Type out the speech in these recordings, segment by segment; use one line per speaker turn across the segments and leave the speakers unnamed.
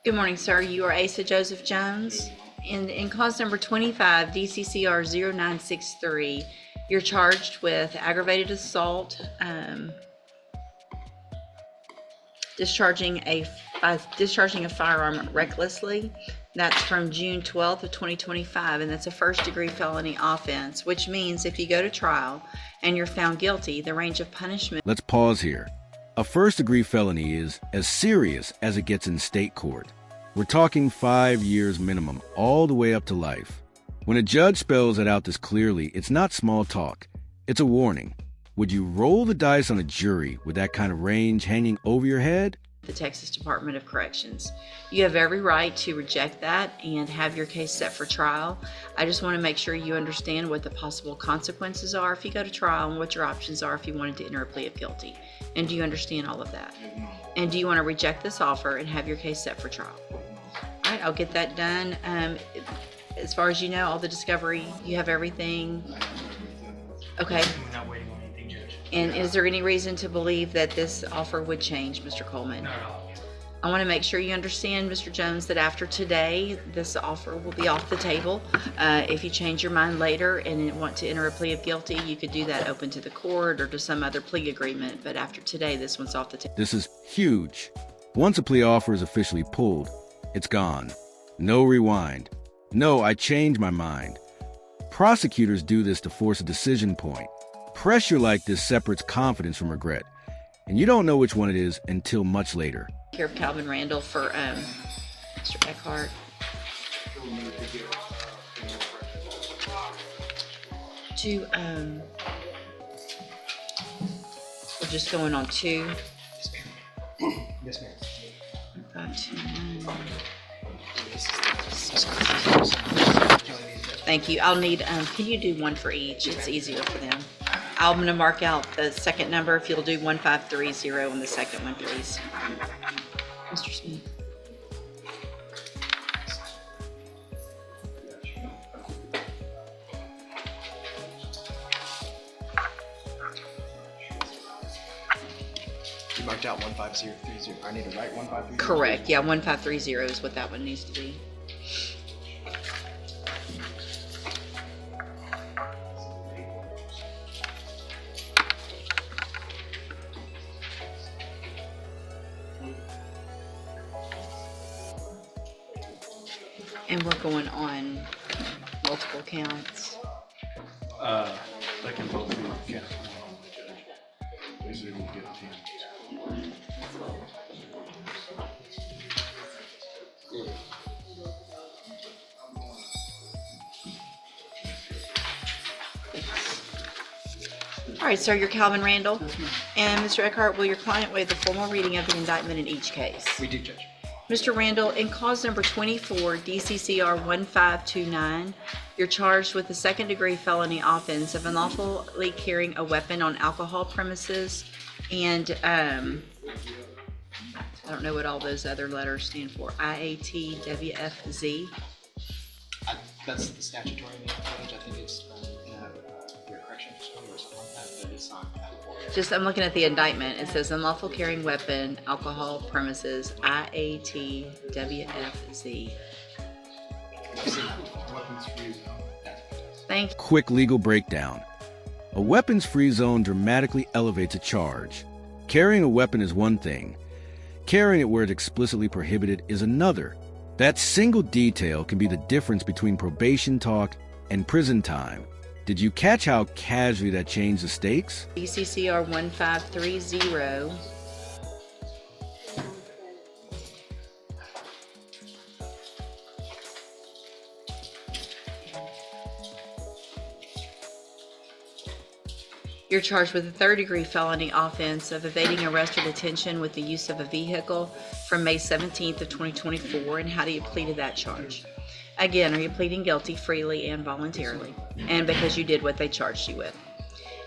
Good morning, sir. You are Asa Joseph Jones. In cause number 25, DCCR 0963, you're charged with aggravated assault, discharging a firearm recklessly. That's from June 12th of 2025, and that's a first-degree felony offense, which means if you go to trial and you're found guilty, the range of punishment...
Let's pause here. A first-degree felony is as serious as it gets in state court. We're talking 5 years minimum, all the way up to life. When a judge spells it out this clearly, it's not small talk. It's a warning. Would you roll the dice on a jury with that kind of range hanging over your head?
The Texas Department of Corrections. You have every right to reject that and have your case set for trial. I just want to make sure you understand what the possible consequences are if you go to trial and what your options are if you wanted to enter a plea of guilty. And do you understand all of that? And do you want to reject this offer and have your case set for trial? All right, I'll get that done. As far as you know, all the discovery, you have everything. Okay.
We're not waiting on anything, Judge.
And is there any reason to believe that this offer would change, Mr. Coleman?
Not at all.
I want to make sure you understand, Mr. Jones, that after today, this offer will be off the table. If you change your mind later and want to enter a plea of guilty, you could do that open to the court or to some other plea agreement. But after today, this one's off the table.
This is huge. Once a plea offer is officially pulled, it's gone. No rewind. No, I changed my mind. Prosecutors do this to force a decision point. Pressure like this separates confidence from regret, and you don't know which one it is until much later.
Here of Calvin Randall for Mr. Eckhart. We're just going on 2.
Yes, ma'am.
529. Thank you. I'll need, can you do 1 for each? It's easier for them. I'm going to mark out the second number if you'll do 1530 on the second one, please. Mr. Smith.
You marked out 15030. I need to write 153.
Correct. Yeah, 1530 is what that one needs to be. And we're going on multiple counts.
They can both be counted, Judge. We should get 10.
All right, sir, you're Calvin Randall. And Mr. Eckhart, will your client waive the formal reading of the indictment in each case?
We do, Judge.
Mr. Randall, in cause number 24, DCCR 1529, you're charged with the second-degree felony offense of unlawfully carrying a weapon on alcohol premises, and I don't know what all those other letters stand for. IATWFZ.
That's the statutory name, Judge. I think it's your correction facility or something like that, but it's not that.
Just, I'm looking at the indictment. It says unlawful carrying weapon, alcohol premises, IATWFZ. Thank you.
Quick legal breakdown. A weapons-free zone dramatically elevates a charge. Carrying a weapon is one thing. Carrying it where it's explicitly prohibited is another. That single detail can be the difference between probation talk and prison time. Did you catch how casually that changed the stakes?
DCCR 1530. You're charged with a third-degree felony offense of evading arrest or detention with the use of a vehicle from May 17th of 2024. And how do you plead to that charge? Again, are you pleading guilty freely and voluntarily? And because you did what they charged you with.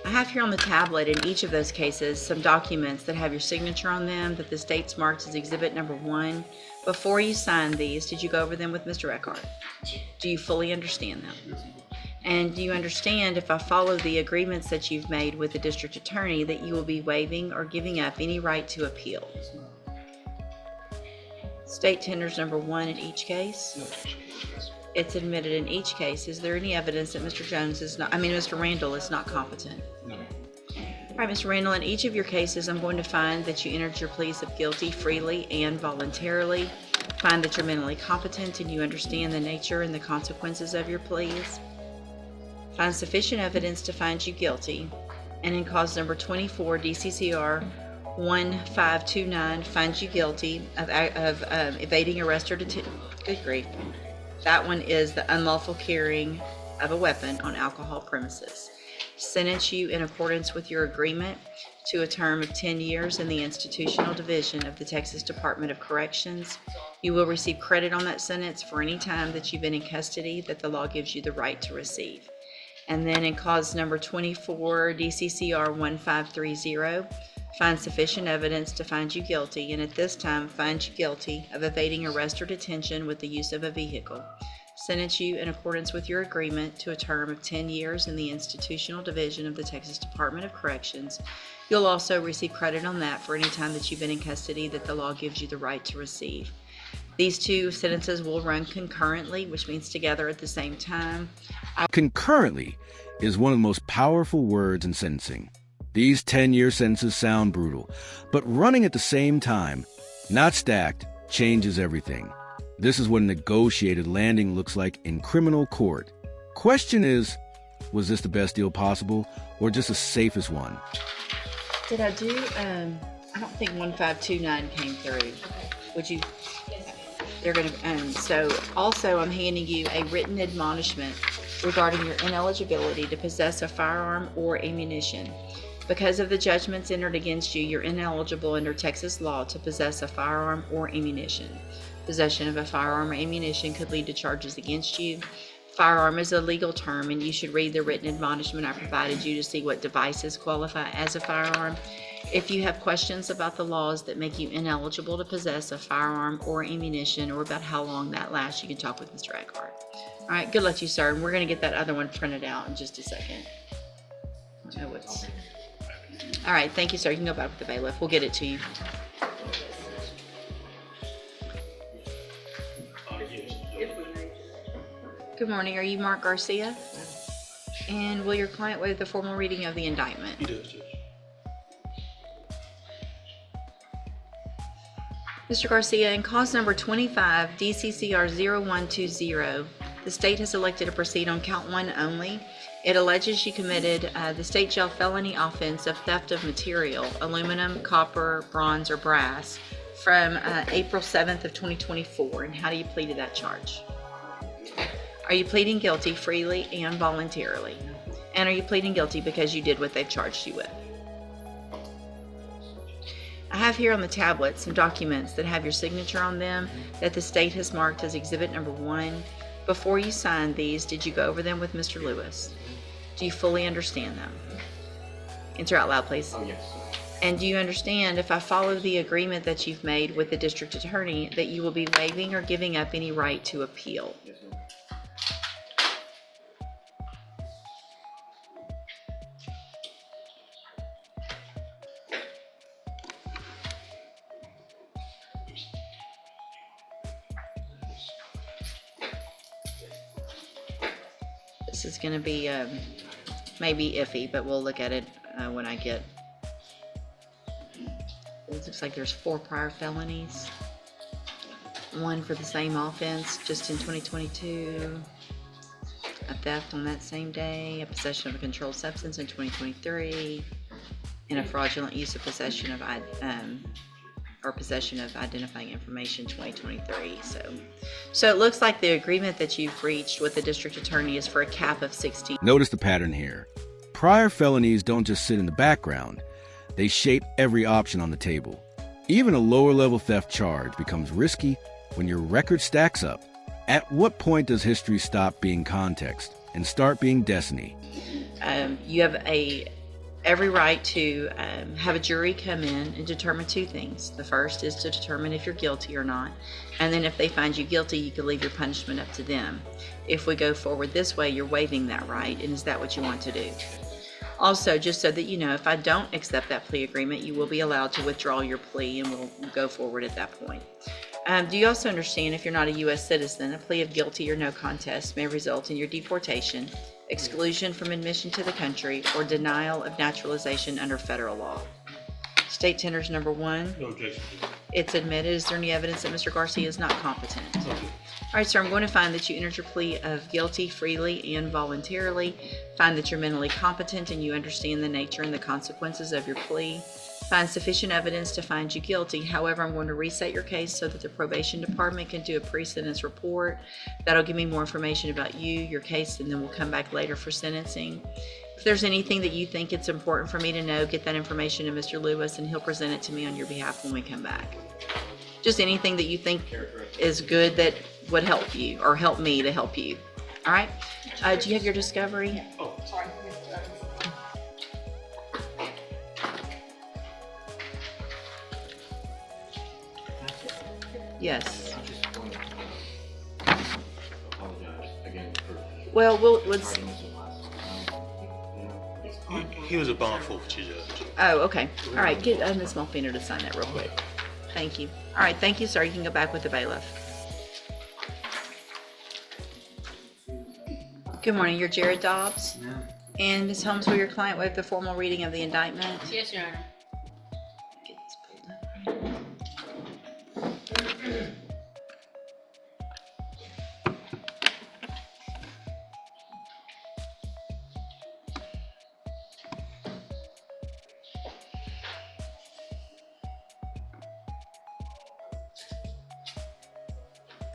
I have here on the tablet in each of those cases some documents that have your signature on them that the state's marked as exhibit number 1. Before you signed these, did you go over them with Mr. Eckhart? Do you fully understand them? And do you understand, if I follow the agreements that you've made with the district attorney, that you will be waiving or giving up any right to appeal? State tenders number 1 in each case.
No objection in each case.
It's admitted in each case. Is there any evidence that Mr. Randall is not competent?
No, ma'am.
All right, Mr. Randall, in each of your cases, I'm going to find that you entered your pleas of guilty freely and voluntarily. Find that you're mentally competent and you understand the nature and the consequences of your pleas. Find sufficient evidence to find you guilty. And in cause number 24, DCCR 1529, finds you guilty of evading arrest or detention. Good grief. That one is the unlawful carrying of a weapon on alcohol premises. Sentence you in accordance with your agreement to a term of 10 years in the institutional division of the Texas Department of Corrections. You will receive credit on that sentence for any time that you've been in custody that the law gives you the right to receive. And then in cause number 24, DCCR 1530, find sufficient evidence to find you guilty, and at this time find you guilty of evading arrest or detention with the use of a vehicle. Sentence you in accordance with your agreement to a term of 10 years in the institutional division of the Texas Department of Corrections. You'll also receive credit on that for any time that you've been in custody that the law gives you the right to receive. These two sentences will run concurrently, which means together at the same time.
Concurrently is one of the most powerful words in sentencing. These 10-year sentences sound brutal, but running at the same time, not stacked, changes everything. This is what a negotiated landing looks like in criminal court. Question is, was this the best deal possible or just the safest one?
Did I do, I don't think 1529 came through. Would you, they're going to, so also I'm handing you a written admonishment regarding your ineligibility to possess a firearm or ammunition. Because of the judgments entered against you, you're ineligible under Texas law to possess a firearm or ammunition. Possession of a firearm or ammunition could lead to charges against you. Firearm is a legal term, and you should read the written admonishment I provided you to see what devices qualify as a firearm. If you have questions about the laws that make you ineligible to possess a firearm or ammunition, or about how long that lasts, you can talk with Mr. Eckhart. All right, good luck to you, sir. And we're going to get that other one printed out in just a second. All right, thank you, sir. You can go back with the bailiff. We'll get it to you. Good morning. Are you Mark Garcia? And will your client waive the formal reading of the indictment?
He does, Judge.
Mr. Garcia, in cause number 25, DCCR 0120, the state has elected to proceed on count 1 only. It alleges you committed the state jail felony offense of theft of material, aluminum, copper, bronze, or brass, from April 7th of 2024. And how do you plead to that charge? Are you pleading guilty freely and voluntarily? And are you pleading guilty because you did what they've charged you with? I have here on the tablet some documents that have your signature on them that the state has marked as exhibit number 1. Before you signed these, did you go over them with Mr. Lewis? Do you fully understand them? Answer out loud, please.
Oh, yes.
And do you understand, if I follow the agreement that you've made with the district attorney, that you will be waiving or giving up any right to appeal?
Yes, ma'am.
This is going to be maybe iffy, but we'll look at it when I get. It looks like there's 4 prior felonies. 1 for the same offense, just in 2022. A theft on that same day. A possession of a controlled substance in 2023. And a fraudulent use of possession of possession of identifying information 2023. So it looks like the agreement that you've reached with the district attorney is for a cap of 16.
Notice the pattern here. Prior felonies don't just sit in the background. They shape every option on the table. Even a lower-level theft charge becomes risky when your record stacks up. At what point does history stop being context and start being destiny?
You have every right to have a jury come in and determine 2 things. The first is to determine if you're guilty or not. And then if they find you guilty, you can leave your punishment up to them. If we go forward this way, you're waiving that right. And is that what you want to do? Also, just so that you know, if I don't accept that plea agreement, you will be allowed to withdraw your plea and we'll go forward at that point. Do you also understand if you're not a U.S. citizen, a plea of guilty or no contest may result in your deportation, exclusion from admission to the country, or denial of naturalization under federal law? State tenders number 1.
No objection.
It's admitted. Is there any evidence that Mr. Garcia is not competent?
Okay.
All right, sir, I'm going to find that you entered your plea of guilty freely and voluntarily. Find that you're mentally competent and you understand the nature and the consequences of your plea. Find sufficient evidence to find you guilty. However, I'm going to reset your case so that the probation department can do a pre-sentence report. That'll give me more information about you, your case, and then we'll come back later for sentencing. If there's anything that you think it's important for me to know, get that information to Mr. Lewis and he'll present it to me on your behalf when we come back. Just anything that you think is good that would help you or help me to help you. All right? Do you have your discovery?
Oh,
Yes.
Apologize again for.
Well, let's.
he was a bond forfeiture judge.
Oh, okay. All right. Get Ms. Malfino to sign that real quick. Thank you. All right. Thank you, sir. You can go back with the bailiff. Good morning. You're Jared Dobbs. And Ms. Holmes, will your client waive the formal reading of the indictment?
Yes, Your Honor.
Get this pulled up.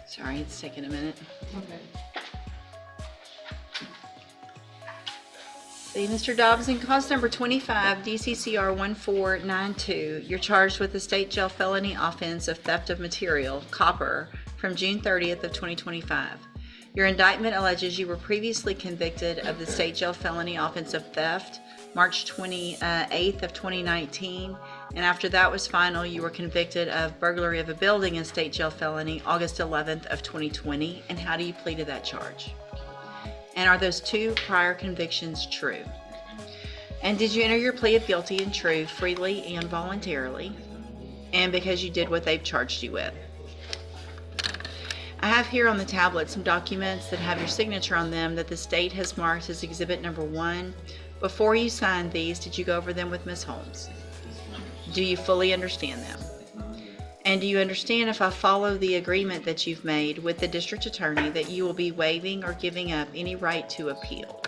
Sorry, it's taking a minute.
Okay.
See, Mr. Dobbs, in cause number 25, DCCR 1492, you're charged with the state jail felony offense of theft of material, copper, from June 30th of 2025. Your indictment alleges you were previously convicted of the state jail felony offense of theft, March 28th of 2019, and after that was final, you were convicted of burglary of a building and state jail felony, August 11th of 2020. And how do you plead to that charge? And are those two prior convictions true? And did you enter your plea of guilty and true freely and voluntarily, and because you did what they've charged you with? I have here on the tablet some documents that have your signature on them that the state has marked as exhibit number 1. Before you signed these, did you go over them with Ms. Holmes? Do you fully understand them? And do you understand, if I follow the agreement that you've made with the district attorney, that you will be waiving or giving up any right to appeal?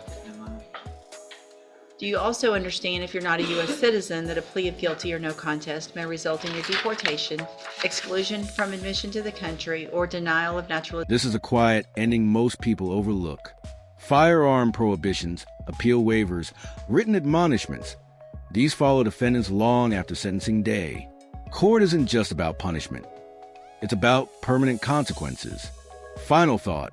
Do you also understand, if you're not a U.S. citizen, that a plea of guilty or no contest may result in your deportation, exclusion from admission to the country, or denial of naturalization?
This is a quiet ending most people overlook. Firearm prohibitions, appeal waivers, written admonishments. These follow defendants long after sentencing day. Court isn't just about punishment. It's about permanent consequences. Final thought.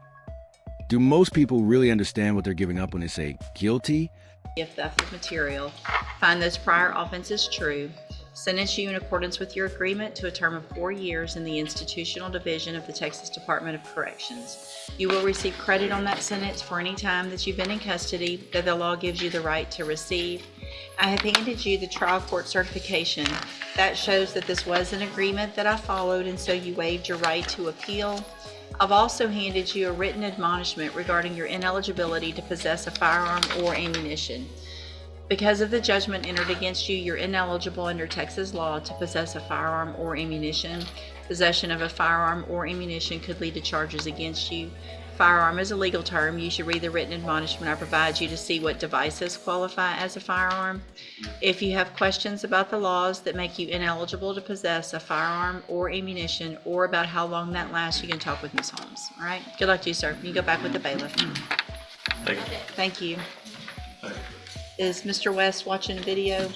Do most people really understand what they're giving up when they say guilty?
Of theft of material, find those prior offenses true, sentence you in accordance with your agreement to a term of 4 years in the institutional division of the Texas Department of Corrections. You will receive credit on that sentence for any time that you've been in custody that the law gives you the right to receive. I have handed you the trial court certification. That shows that this was an agreement that I followed, and so you waived your right to appeal. I've also handed you a written admonishment regarding your ineligibility to possess a firearm or ammunition. Because of the judgment entered against you, you're ineligible under Texas law to possess a firearm or ammunition. Possession of a firearm or ammunition could lead to charges against you. Firearm is a legal term. You should read the written admonishment I provide you to see what devices qualify as a firearm. If you have questions about the laws that make you ineligible to possess a firearm or ammunition, or about how long that lasts, you can talk with Ms. Holmes. All right? Good luck to you, sir. You can go back with the bailiff.
Thank you.
Thank you.
Thank you.
Is Mr. West watching video?